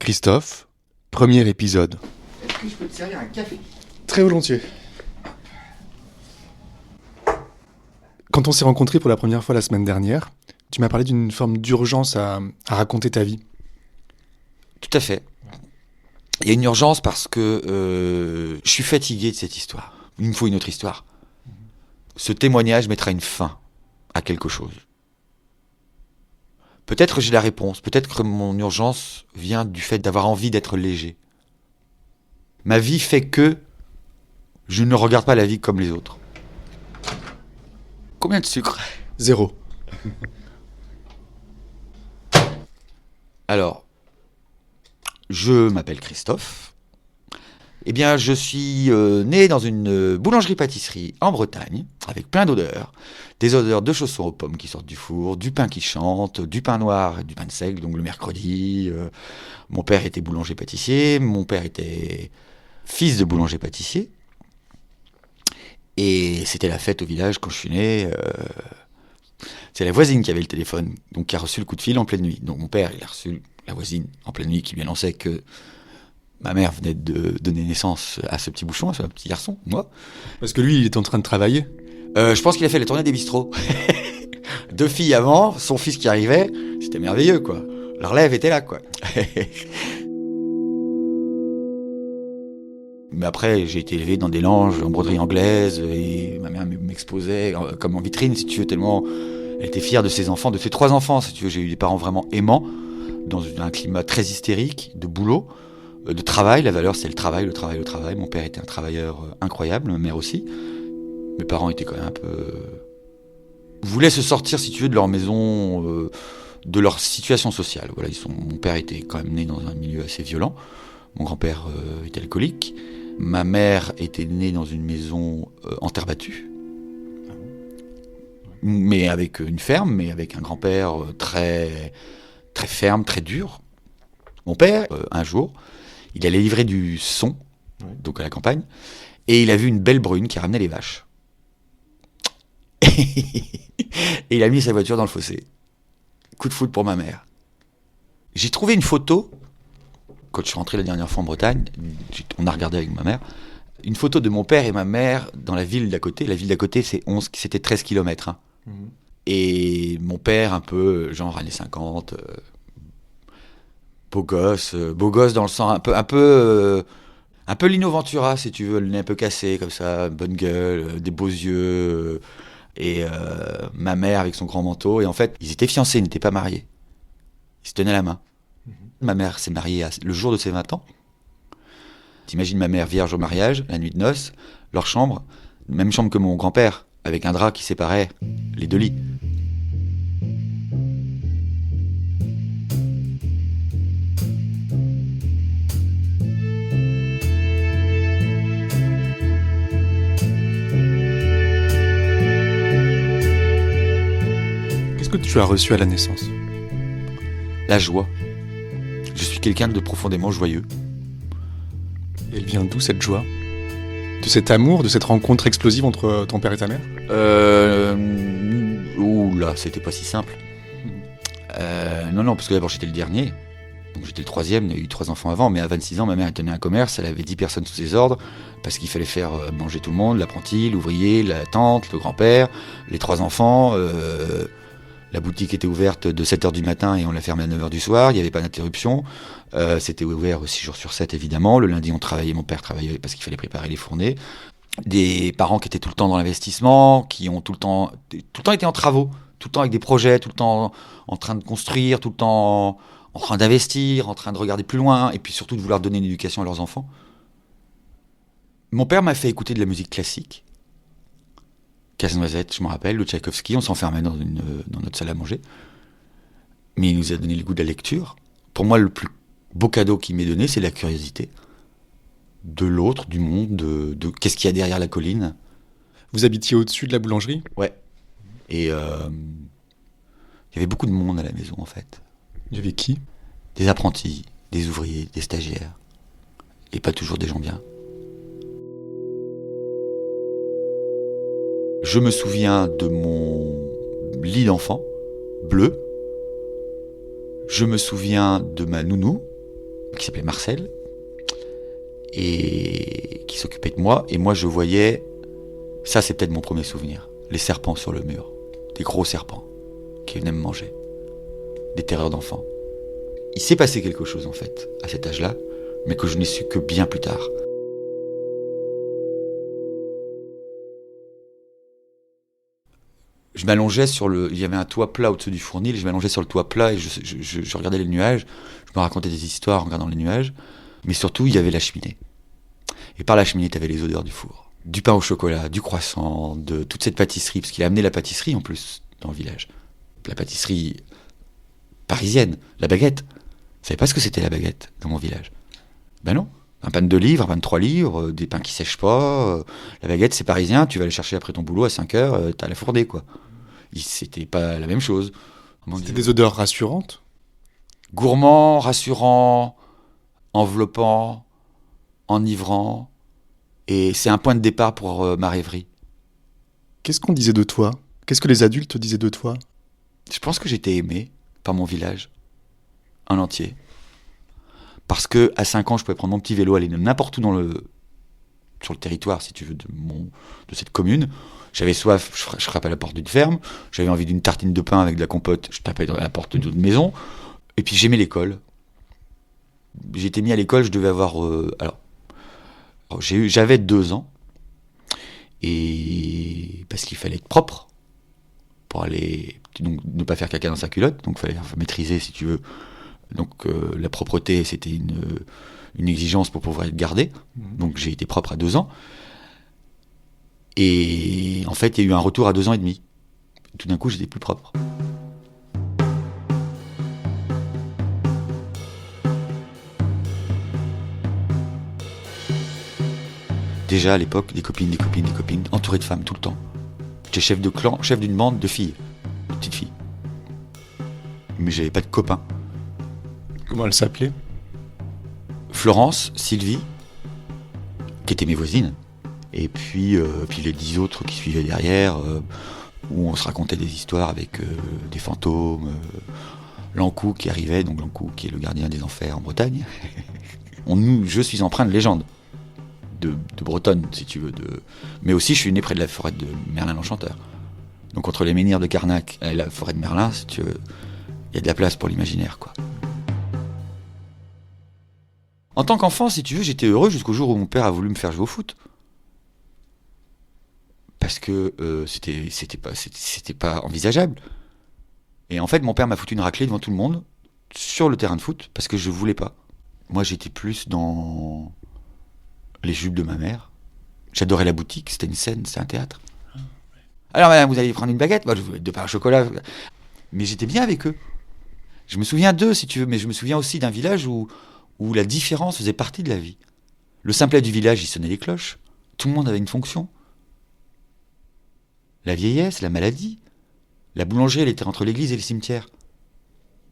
Christophe, premier épisode. Est-ce que je peux te servir un café ? Très volontiers. Quand on s'est rencontrés pour la première fois la semaine dernière, tu m'as parlé d'une forme d'urgence à raconter ta vie. Tout à fait. Il y a une urgence parce que je suis fatigué de cette histoire. Il me faut une autre histoire. Ce témoignage mettra une fin à quelque chose. Peut-être que j'ai la réponse, peut-être que mon urgence vient du fait d'avoir envie d'être léger. Ma vie fait que je ne regarde pas la vie comme les autres. Combien de sucre ? 0. Alors, je m'appelle Christophe. Eh bien, je suis né dans une boulangerie-pâtisserie en Bretagne, avec plein d'odeurs. Des odeurs de chaussons aux pommes qui sortent du four, du pain qui chante, du pain noir et du pain de seigle, donc le mercredi. Mon père était boulanger-pâtissier, mon père était fils de boulanger-pâtissier. Et c'était la fête au village quand je suis né. C'est la voisine qui avait le téléphone, donc qui a reçu le coup de fil en pleine nuit. Donc mon père, il a reçu la voisine en pleine nuit qui lui annonçait que ma mère venait de donner naissance à ce petit bouchon, à ce petit garçon, moi. Parce que lui, il est en train de travailler. Je pense qu'il a fait la tournée des bistrots. 2 filles avant, son fils qui arrivait, c'était merveilleux, quoi. La relève était là, quoi. Mais après, j'ai été élevé dans des langes en broderie anglaise, et ma mère m'exposait comme en vitrine, si tu veux, tellement elle était fière de ses enfants, de ses 3 enfants, si tu veux. J'ai eu des parents vraiment aimants, dans un climat très hystérique, de boulot, de travail. La valeur, c'est le travail, le travail, le travail. Mon père était un travailleur incroyable, ma mère aussi. Mes parents étaient quand même un peu... voulaient se sortir, si tu veux, de leur maison, de leur situation sociale. Voilà, mon père était quand même né dans un milieu assez violent. Mon grand-père était alcoolique. Ma mère était née dans une maison en terre battue. Mais avec une ferme, mais avec un grand-père très, très ferme, très dur. Mon père, un jour, il allait livrer du son, donc à la campagne, et il a vu une belle brune qui ramenait les vaches. Et il a mis sa voiture dans le fossé. Coup de foudre pour ma mère. J'ai trouvé une photo, quand je suis rentré la dernière fois en Bretagne, on a regardé avec ma mère, une photo de mon père et ma mère dans la ville d'à côté. La ville d'à côté, c'était 13 km. Hein. Mmh. Et mon père, un peu, genre années 50, beau gosse dans le sens, un peu Lino Ventura, si tu veux, le nez un peu cassé, comme ça, bonne gueule, des beaux yeux... Et ma mère avec son grand manteau. Et en fait, ils étaient fiancés, ils n'étaient pas mariés. Ils se tenaient la main. Mmh. Ma mère s'est mariée le jour de ses 20 ans. T'imagines ma mère vierge au mariage, la nuit de noces, leur chambre, même chambre que mon grand-père, avec un drap qui séparait les 2 lits. Qu'est-ce que tu as reçu à la naissance ? La joie. Je suis quelqu'un de profondément joyeux. Et elle vient d'où cette joie ? De cet amour, de cette rencontre explosive entre ton père et ta mère ? Ouh là, c'était pas si simple. Non, parce que d'abord j'étais le dernier. Donc j'étais le 3e, il y a eu 3 enfants avant, mais à 26 ans, ma mère tenait un commerce, elle avait 10 personnes sous ses ordres, parce qu'il fallait faire manger tout le monde, l'apprenti, l'ouvrier, la tante, le grand-père, les 3 enfants. La boutique était ouverte de 7h du matin et on la fermait à 9h du soir, il n'y avait pas d'interruption. C'était ouvert 6 jours sur 7 évidemment. Le lundi on travaillait, mon père travaillait parce qu'il fallait préparer les fournées. Des parents qui étaient tout le temps dans l'investissement, qui ont tout le temps été en travaux, tout le temps avec des projets, tout le temps en train de construire, tout le temps en train d'investir, en train de regarder plus loin, et puis surtout de vouloir donner une éducation à leurs enfants. Mon père m'a fait écouter de la musique classique. Casse-noisette, je me rappelle, le Tchaïkovski, on s'enfermait dans notre salle à manger. Mais il nous a donné le goût de la lecture. Pour moi, le plus beau cadeau qu'il m'ait donné, c'est la curiosité. De l'autre, du monde, de qu'est-ce qu'il y a derrière la colline. Vous habitiez au-dessus de la boulangerie ? Ouais. Et il y avait beaucoup de monde à la maison, en fait. Il y avait qui ? Des apprentis, des ouvriers, des stagiaires. Et pas toujours des gens bien. Je me souviens de mon lit d'enfant, bleu. Je me souviens de ma nounou, qui Marcel, et qui s'occupait de moi. Et moi, je voyais, ça c'est peut-être mon premier souvenir, les serpents sur le mur, des gros serpents qui venaient me manger, des terreurs d'enfant. Il s'est passé quelque chose en fait à cet âge-là, mais que je n'ai su que bien plus tard. Je m'allongeais il y avait un toit plat au-dessus du fournil, je m'allongeais sur le toit plat et je regardais les nuages, je me racontais des histoires en regardant les nuages, mais surtout il y avait la cheminée. Et par la cheminée, tu avais les odeurs du four, du pain au chocolat, du croissant, de toute cette pâtisserie, parce qu'il a amené la pâtisserie en plus dans le village. La pâtisserie parisienne, la baguette. Je savais pas ce que c'était la baguette dans mon village. Ben non. Un pain de 2 livres, un pain de 3 livres, des pains qui sèchent pas. La baguette, c'est parisien, tu vas aller chercher après ton boulot à 5 heures, t'as la fournée, quoi. C'était pas la même chose. C'était des odeurs rassurantes? Gourmand, rassurant, enveloppant, enivrant. Et c'est un point de départ pour ma rêverie. Qu'est-ce qu'on disait de toi? Qu'est-ce que les adultes disaient de toi? Je pense que j'étais aimé par mon village, en entier. Parce que à 5 ans, je pouvais prendre mon petit vélo, aller n'importe où sur le territoire, si tu veux, de cette commune. J'avais soif, je frappais à la porte d'une ferme. J'avais envie d'une tartine de pain avec de la compote, je tapais dans la porte d'une maison. Et puis j'aimais l'école. J'étais mis à l'école, je devais avoir... j'avais 2 ans. Et parce qu'il fallait être propre pour aller... Donc ne pas faire caca dans sa culotte. Donc il fallait maîtriser, si tu veux... Donc la propreté, c'était une exigence pour pouvoir être gardé. Donc j'ai été propre à 2 ans. Et en fait, il y a eu un retour à 2 ans et demi. Tout d'un coup, j'étais plus propre. Déjà à l'époque, des copines, entourées de femmes tout le temps. J'étais chef de clan, chef d'une bande de filles, de petites filles. Mais j'avais pas de copains. Comment elle s'appelait? Florence, Sylvie, qui étaient mes voisines, et puis les 10 autres qui suivaient derrière, où on se racontait des histoires avec des fantômes, Lancou qui arrivait, donc Lancou qui est le gardien des enfers en Bretagne. Je suis empreint de légende, de Bretonne si tu veux, mais aussi je suis né près de la forêt de Merlin l'Enchanteur. Donc entre les menhirs de Carnac et la forêt de Merlin, si tu veux, il y a de la place pour l'imaginaire, quoi. En tant qu'enfant, si tu veux, j'étais heureux jusqu'au jour où mon père a voulu me faire jouer au foot. Parce que c'était pas envisageable. Et en fait, mon père m'a foutu une raclée devant tout le monde, sur le terrain de foot, parce que je voulais pas. Moi, j'étais plus dans les jupes de ma mère. J'adorais la boutique, c'était une scène, c'est un théâtre. Alors madame, vous allez prendre une baguette? Moi, je voulais 2 pains au chocolat. Mais j'étais bien avec eux. Je me souviens d'eux, si tu veux, mais je me souviens aussi d'un village où la différence faisait partie de la vie. Le simplet du village, il sonnait les cloches. Tout le monde avait une fonction. La vieillesse, la maladie. La boulangerie, elle était entre l'église et le cimetière.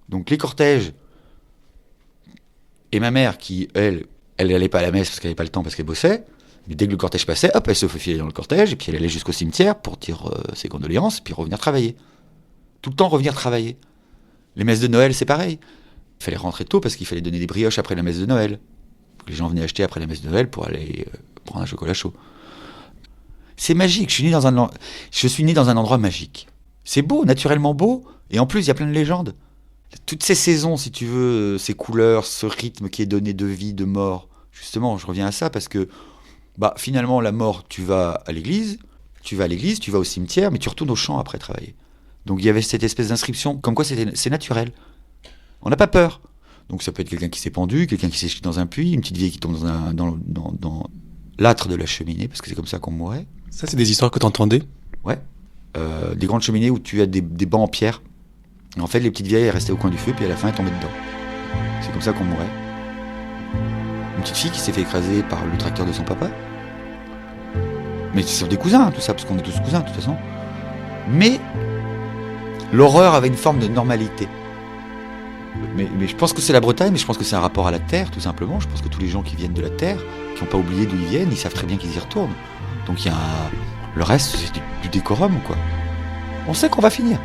Donc les cortèges. Et ma mère, qui, elle allait pas à la messe parce qu'elle n'avait pas le temps, parce qu'elle bossait. Mais dès que le cortège passait, hop, elle se faufilait dans le cortège, et puis elle allait jusqu'au cimetière pour dire ses condoléances, puis revenir travailler. Tout le temps revenir travailler. Les messes de Noël, c'est pareil. Il fallait rentrer tôt parce qu'il fallait donner des brioches après la messe de Noël. Les gens venaient acheter après la messe de Noël pour aller prendre un chocolat chaud. C'est magique, je suis né dans un endroit magique. C'est beau, naturellement beau, et en plus il y a plein de légendes. Toutes ces saisons, si tu veux, ces couleurs, ce rythme qui est donné de vie, de mort. Justement, je reviens à ça parce que finalement la mort, tu vas à l'église, tu vas au cimetière, mais tu retournes au champ après travailler. Donc il y avait cette espèce d'inscription, comme quoi c'est naturel. On n'a pas peur. Donc ça peut être quelqu'un qui s'est pendu, quelqu'un qui s'est jeté dans un puits, une petite vieille qui tombe dans l'âtre de la cheminée, parce que c'est comme ça qu'on mourait. Ça, c'est des histoires que t'entendais? Ouais. Des grandes cheminées où tu as des bancs en pierre. Et en fait, les petites vieilles, elles restaient au coin du feu, puis à la fin, elles tombaient dedans. C'est comme ça qu'on mourait. Une petite fille qui s'est fait écraser par le tracteur de son papa. Mais ce sont des cousins, tout ça, parce qu'on est tous cousins, de toute façon. Mais l'horreur avait une forme de normalité. Mais je pense que c'est la Bretagne, mais je pense que c'est un rapport à la terre, tout simplement. Je pense que tous les gens qui viennent de la terre, qui n'ont pas oublié d'où ils viennent, ils savent très bien qu'ils y retournent. Donc le reste, c'est du décorum, quoi. On sait qu'on va finir.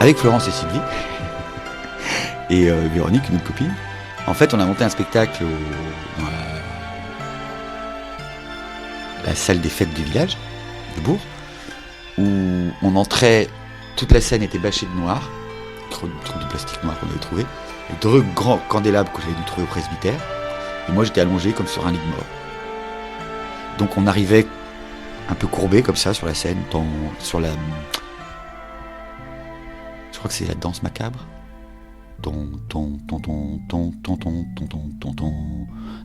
avec Florence et Sylvie, et Véronique, une autre copine. En fait, on a monté un spectacle dans la salle des fêtes du village, de Bourg, où on entrait, toute la scène était bâchée de noir, truc de plastique noir qu'on avait trouvé, et deux grands candélabres que j'avais dû trouver au presbytère, et moi j'étais allongé comme sur un lit de mort. Donc on arrivait un peu courbé comme ça sur la scène, sur la... Je crois que c'est la danse macabre.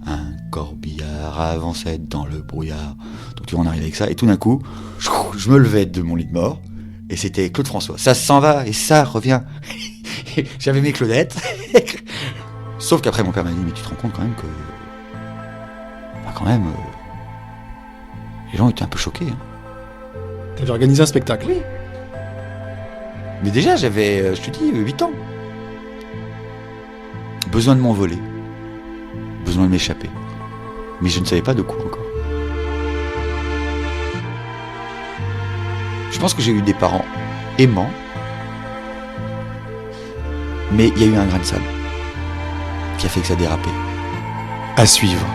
Un corbillard avançait dans le brouillard. Donc tu vois, on arrive avec ça, et tout d'un coup, je me levais de mon lit de mort, et c'était Claude François. Ça s'en va, et ça revient. J'avais mes Claudettes. Sauf qu'après, mon père m'a dit, mais tu te rends compte quand même que... Bah, quand même... Les gens étaient un peu choqués. Hein. T'avais organisé un spectacle. Oui. Mais déjà, j'avais, je te dis, 8 ans. Besoin de m'envoler. Besoin de m'échapper. Mais je ne savais pas de quoi encore. Je pense que j'ai eu des parents aimants. Mais il y a eu un grain de sable qui a fait que ça dérapait. À suivre.